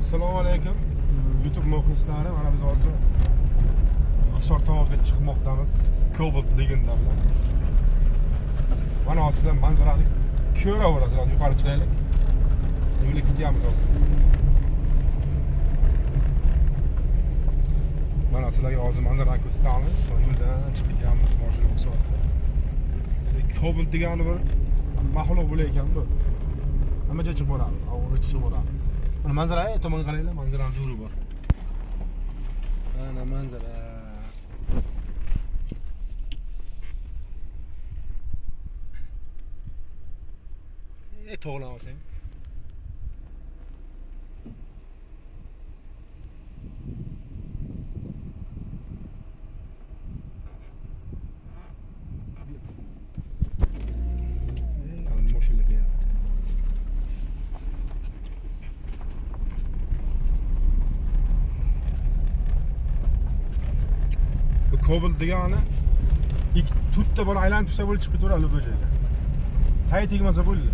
Assalomu alaykum. YouTube muxlislari, mana biz hozir Hisob tog'iga chiqmoqdamiz. Cobalt Legenda bilan. Mana hozir manzarani ko'raverasiz. Yuqori chiqaylik. Yo'lga ketyapmiz hozir. Mana sizlarga hozir manzarani ko'rsatamiz. Yo'ldan chiqib ketyapmiz mashina o'xshatdi. Cobalt degani bir maxluq bo'lar ekan bu. Hamma joy chiqib boradi, avvalga chiqib boradi. Mana manzaraga tomonga qaranglar, manzaraning zo'ri bor. Mana manzara. To'g'lan olsang. Bu Cobalt degani ikki to'rtta bola aylanib tursa bo'lib chiqib ketaveradi bu joyga. Tay tegmasa bo'ldi.